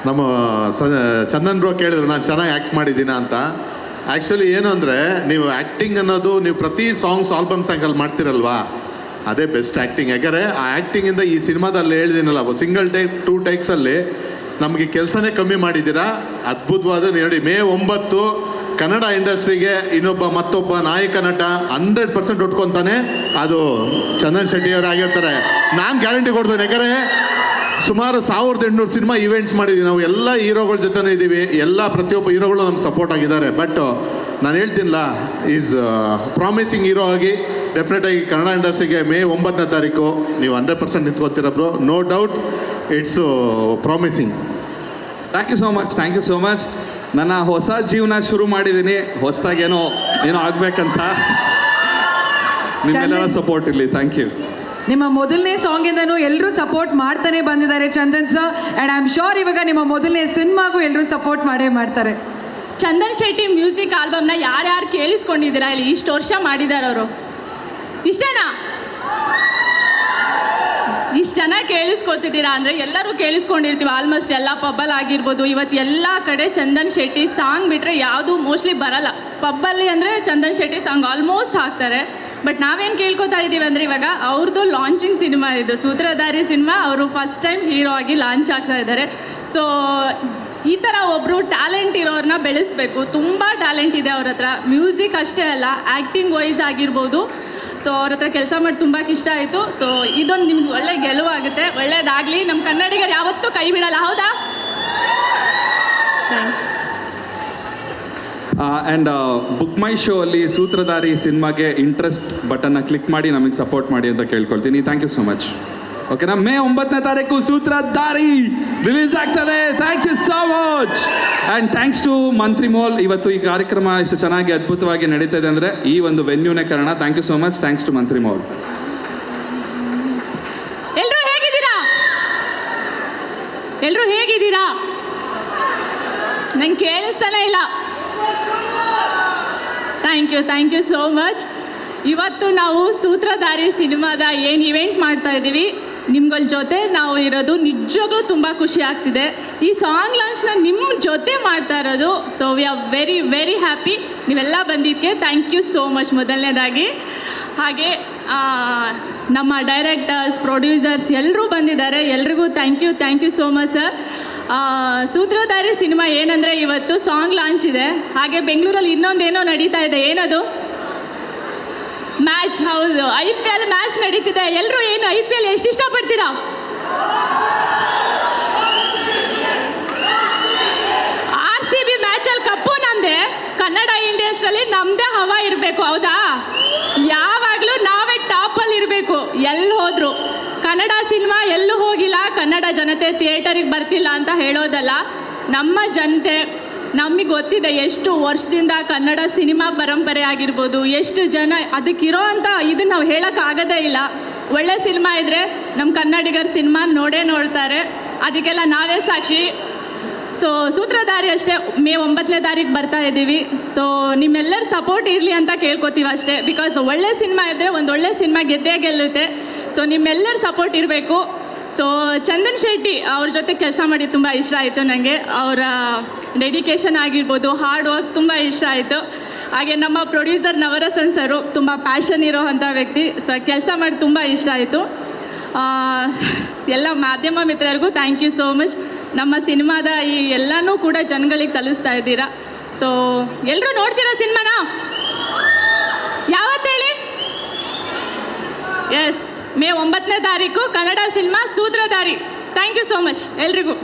ನಮ್ಮ ಚಂದನ್ ಬ್ರೋ ಕೇಳಿದ್ರು ನಾನು ಚೆನ್ನಾಗಿ ಆ್ಯಕ್ಟ್ ಮಾಡಿದ್ದೀನ ಅಂತ. ಆ್ಯಕ್ಚುಲಿ ಏನು ಅಂದರೆ, ನೀವು ಆ್ಯಕ್ಟಿಂಗ್ ಅನ್ನೋದು ನೀವು ಪ್ರತಿ ಆಲ್ಬಮ್ ಸಾಂಗಲ್ಲಿ ಮಾಡ್ತಿರಲ್ವಾ, ಅದೇ ಬೆಸ್ಟ್ ಆ್ಯಕ್ಟಿಂಗ್. ಯಾಕಂದರೆ ಆ ಆ್ಯಕ್ಟಿಂಗಿಂದ ಈ ಸಿನಿಮಾದಲ್ಲಿ ಹೇಳಿದ್ದೀನಲ್ಲ, ಸಿಂಗಲ್ ಟೇಕ್ 2 ಟೇಕ್ಸಲ್ಲಿ ನಮಗೆ ಕೆಲಸನೇ ಕಮ್ಮಿ ಮಾಡಿದ್ದೀರಾ. ಅದ್ಭುತವಾದ ನೋಡಿ, May 9 ಕನ್ನಡ ಇಂಡಸ್ಟ್ರಿಗೆ ಮತ್ತೊಬ್ಬ ನಾಯಕ ನಟ 100% ಉಟ್ಕೊತಾನೆ, ಅದು ಚಂದನ್ ಶೆಟ್ಟಿಯವರು ಆಗಿರ್ತಾರೆ. ನಾನು ಗ್ಯಾರಂಟಿ ಕೊಡ್ತೇನೆ. ಯಾಕಂದರೆ ಸುಮಾರು 1800 ಸಿನಿಮಾ ಈವೆಂಟ್ಸ್ ಮಾಡಿದ್ದೀವಿ ನಾವು, ಎಲ್ಲ ಹೀರೋಗಳ ಜೊತೆನೇ ಇದ್ದೀವಿ, ಪ್ರತಿಯೊಬ್ಬ ಹೀರೋಗಳು ನಮ್ಗೆ ಸಪೋರ್ಟ್ ಆಗಿದ್ದಾರೆ. ಬಟ್ ನಾನು ಹೇಳ್ತೀನಿಲ್ಲ, ಈಸ್ ಪ್ರಾಮಿಸಿಂಗ್ ಹೀರೋ ಆಗಿ ಡೆಫಿನೆಟಾಗಿ ಕನ್ನಡ ಇಂಡಸ್ಟ್ರಿಗೆ May 9 ನೀವು 100% ನಿಂತ್ಕೊತೀರ bro, no doubt. It's promising. Thank you so much. ನನ್ನ ಹೊಸ ಜೀವನ ಶುರು ಮಾಡಿದ್ದೀನಿ, ಹೊಸದಾಗೇನೋ ಆಗಬೇಕಂತ. ನಿಮ್ಮೆಲ್ಲರ ಸಪೋರ್ಟ್ ಇರಲಿ. Thank you. ನಿಮ್ಮ ಮೊದಲನೇ ಸಾಂಗಿಂದನೂ ಎಲ್ಲರೂ ಸಪೋರ್ಟ್ ಮಾಡ್ತಾನೆ ಬಂದಿದ್ದಾರೆ Chandan sir. And I am sure ಇವಾಗ ನಿಮ್ಮ ಮೊದಲನೇ ಸಿನಿಮಾಗೂ ಎಲ್ಲರೂ ಸಪೋರ್ಟ್ ಮಾಡೇ ಮಾಡ್ತಾರೆ. ಚಂದನ್ ಶೆಟ್ಟಿ ಮ್ಯೂಸಿಕ್ ಆಲ್ಬಮ್ನ ಯಾರ್ಯಾರು ಕೇಳಿಸ್ಕೊಂಡಿದ್ದೀರಾ ಇಲ್ಲಿ? ಇಷ್ಟು ವರ್ಷ ಮಾಡಿದ್ದಾರೆ ಅವರು, ಇಷ್ಟೇನಾ? ಇಷ್ಟು ಜನ ಕೇಳಿಸ್ಕೊತಿದ್ದೀರಾ ಅಂದರೆ ಎಲ್ಲರೂ ಕೇಳಿಸ್ಕೊಂಡಿರ್ತೀವಿ ಆಲ್ಮೋಸ್ಟ್ ಎಲ್ಲ ಪಬ್ಬಲ್ಲಿ ಆಗಿರ್ಬೋದು. ಇವತ್ತು ಎಲ್ಲ ಕಡೆ ಚಂದನ್ ಶೆಟ್ಟಿ ಸಾಂಗ್ ಬಿಟ್ಟರೆ ಯಾವುದು ಮೋಸ್ಟ್ಲಿ ಬರಲ್ಲ. ಪಬ್ಬಲ್ಲಿ ಅಂದರೆ ಚಂದನ್ ಶೆಟ್ಟಿ ಸಾಂಗ್ ಆಲ್ಮೋಸ್ಟ್ ಹಾಕ್ತಾರೆ. ಬಟ್ ನಾವೇನು ಕೇಳ್ಕೊತಾ ಇದ್ದೀವಿ ಅಂದರೆ, ಇವಾಗ ಅವ್ರದ್ದು ಲಾಂಚಿಂಗ್ ಸಿನಿಮಾ ಇದು ಸೂತ್ರಧಾರಿ ಸಿನಿಮಾ, ಅವರು ಫಸ್ಟ್ ಟೈಮ್ ಹೀರೋ ಆಗಿ ಲಾಂಚ್ ಆಗ್ತಾ ಇದ್ದಾರೆ. ಸೊ ಈ ಥರ ಒಬ್ಬರು ಟ್ಯಾಲೆಂಟ್ ಇರೋರನ್ನ ಬೆಳೆಸಬೇಕು. ತುಂಬ ಟ್ಯಾಲೆಂಟ್ ಇದೆ ಅವ್ರ ಹತ್ರ, ಮ್ಯೂಸಿಕ್ ಅಷ್ಟೇ ಅಲ್ಲ, ಆ್ಯಕ್ಟಿಂಗ್ ವೈಸ್ ಆಗಿರ್ಬೋದು. ಸೊ ಅವ್ರ ಹತ್ರ ಕೆಲಸ ಮಾಡಿ ತುಂಬ ಇಷ್ಟ ಆಯಿತು. ಸೊ ಇದೊಂದು ನಿಮ್ಗೆ ಒಳ್ಳೆ ಗೆಲುವಾಗುತ್ತೆ, ಒಳ್ಳೇದಾಗಲಿ. ನಮ್ಮ ಕನ್ನಡಿಗರು ಯಾವತ್ತೂ ಕೈ ಬಿಡಲ್ಲ, ಹೌದಾ? Thank you. And BookMyShow ಅಲ್ಲಿ ಸೂತ್ರಧಾರಿ ಸಿನಿಮಾಗೆ ಇಂಟ್ರೆಸ್ಟ್ ಬಟನ್ನ ಕ್ಲಿಕ್ ಮಾಡಿ ನಮಗೆ ಸಪೋರ್ಟ್ ಮಾಡಿ ಅಂತ ಕೇಳ್ಕೊಳ್ತೀನಿ. Thank you so much. ಓಕೆನಾ? May 9 ಸೂತ್ರಧಾರಿ ರಿಲೀಸ್ ಆಗ್ತದೆ. Thank you so much. And thanks to Mantri mall. ಇವತ್ತು ಈ ಕಾರ್ಯಕ್ರಮ ಇಷ್ಟು ಚೆನ್ನಾಗಿ ಅದ್ಭುತವಾಗಿ ನಡೀತಾ ಇದೆ ಅಂದರೆ ಈ ಒಂದು ವೆನ್ಯೂನೇ ಕಾರಣ. Thank you so much. Thanks to Mantri mall. ಎಲ್ಲರೂ ಹೇಗಿದ್ದೀರಾ? ನಂಗೆ ಕೇಳಿಸ್ತಾನೆ ಇಲ್ಲ. Thank you so much. ಇವತ್ತು ನಾವು ಸೂತ್ರಧಾರಿ ಸಿನಿಮಾದ ಏನು ಇವೆಂಟ್ ಮಾಡ್ತಾ ಇದ್ದೀವಿ, ನಿಮ್ಗಳ ಜೊತೆ ನಾವು ಇರೋದು ನಿಜವಾಗ್ಲೂ ತುಂಬ ಖುಷಿ ಆಗ್ತಿದೆ. ಈ ಸಾಂಗ್ ಲಾಂಚ್ನ ನಿಮ್ಮ ಜೊತೆ ಮಾಡ್ತಾ ಇರೋದು. So we are very very happy. ನೀವೆಲ್ಲ ಬಂದಿದ್ದಕ್ಕೆ ಥ್ಯಾಂಕ್ ಯು ಸೋ ಮಚ್ ಮೊದಲನೇದಾಗಿ. ಹಾಗೆ ನಮ್ಮ ಡೈರೆಕ್ಟರ್ಸ್, ಪ್ರೊಡ್ಯೂಸರ್ಸ್ ಎಲ್ಲರೂ ಬಂದಿದ್ದಾರೆ. ಎಲ್ರಿಗೂ thank you so much sir. Sutradhari cinema ಏನಂದರೆ ಇವತ್ತು ಸಾಂಗ್ ಲಾಂಚ್ ಇದೆ. ಹಾಗೆ ಬೆಂಗಳೂರಲ್ಲಿ ಇನ್ನೊಂದೇನೋ ನಡೀತಾ ಇದೆ. ಏನದು? ಮ್ಯಾಚ್. ಹೌದು, IPL ಮ್ಯಾಚ್ ನಡೀತಿದೆ. ಎಲ್ಲರೂ ಏನು IPL ಎಷ್ಟು ಇಷ್ಟಪಡ್ತೀರಾ? RCB ಮ್ಯಾಚಲ್ಲಿ ಕಪ್ಪು ನಮ್ಮದೇ. ಕನ್ನಡ ಇಂಡಸ್ಟ್ರಿಯಲ್ಲಿ ನಮ್ಮದೇ ಹವಾ ಇರಬೇಕು, ಹೌದಾ? ಯಾವಾಗಲೂ ನಾವೇ ಟಾಪಲ್ಲಿ ಇರಬೇಕು. ಎಲ್ಲಿ ಹೋದ್ರು ಕನ್ನಡ ಸಿನಿಮಾ ಎಲ್ಲೂ ಹೋಗಿಲ್ಲ, ಕನ್ನಡ ಜನತೆ ಥಿಯೇಟರಿಗೆ ಬರ್ತಿಲ್ಲ ಅಂತ ಹೇಳೋದಲ್ಲ. ನಮ್ಮ ಜನತೆ, ನಮಗೆ ಗೊತ್ತಿದೆ ಎಷ್ಟು ವರ್ಷದಿಂದ ಕನ್ನಡ ಸಿನಿಮಾ ಪರಂಪರೆ ಆಗಿರ್ಬೋದು, ಎಷ್ಟು ಜನ ಅದಕ್ಕಿರೋ ಅಂಥ ಇದನ್ನು ನಾವು ಹೇಳೋಕ್ಕಾಗೋದೇ ಇಲ್ಲ. ಒಳ್ಳೆ ಸಿನಿಮಾ ಇದ್ದರೆ ನಮ್ಮ ಕನ್ನಡಿಗರ ಸಿನಿಮಾ ನೋಡ್ತಾರೆ, ಅದಕ್ಕೆಲ್ಲ ನಾವೇ ಸಾಕ್ಷಿ. ಸೊ ಸೂತ್ರಧಾರಿ ಅಷ್ಟೇ May 9 ಬರ್ತಾ ಇದ್ದೀವಿ. ಸೊ ನಿಮ್ಮೆಲ್ಲರ ಸಪೋರ್ಟ್ ಇರಲಿ ಅಂತ ಕೇಳ್ಕೊತೀವಿ ಅಷ್ಟೇ. ಬಿಕಾಸ್ ಒಳ್ಳೆ ಸಿನಿಮಾ ಇದ್ದರೆ ಒಂದು ಒಳ್ಳೆ ಸಿನಿಮಾ ಗೆದ್ದೇ ಗೆಲ್ಲುತ್ತೆ. ಸೊ ನಿಮ್ಮೆಲ್ಲರ ಸಪೋರ್ಟ್ ಇರಬೇಕು. ಸೊ ಚಂದನ್ ಶೆಟ್ಟಿ ಅವ್ರ ಜೊತೆ ಕೆಲಸ ಮಾಡಿ ತುಂಬ ಇಷ್ಟ ಆಯಿತು ನನಗೆ. ಅವರ ಡೆಡಿಕೇಶನ್ ಆಗಿರ್ಬೋದು, ಹಾರ್ಡ್ ವರ್ಕ್ ತುಂಬ ಇಷ್ಟ ಆಯಿತು. ಹಾಗೆ ನಮ್ಮ ಪ್ರೊಡ್ಯೂಸರ್ ನವರಸನ್ ಸರು ತುಂಬ ಪ್ಯಾಷನ್ ಇರೋ ಅಂಥ ವ್ಯಕ್ತಿ. ಸೊ ಕೆಲಸ ಮಾಡಿ ತುಂಬ ಇಷ್ಟ ಆಯಿತು. ಎಲ್ಲ ಮಾಧ್ಯಮ ಮಿತ್ರರಿಗೂ ಥ್ಯಾಂಕ್ ಯು ಸೋ ಮಚ್. ನಮ್ಮ ಸಿನಿಮಾದ ಈ ಎಲ್ಲನೂ ಕೂಡ ಜನಗಳಿಗೆ ತಲುಪಿಸ್ತಾ ಇದ್ದೀರಾ. ಸೊ ಎಲ್ಲರೂ ನೋಡ್ತೀರಾ ಸಿನಿಮಾನ? ಯಾವತ್ತು ಹೇಳಿ? Yes, May 9 Kannada cinema Sutradhari. Thank you so much ಎಲ್ರಿಗೂ.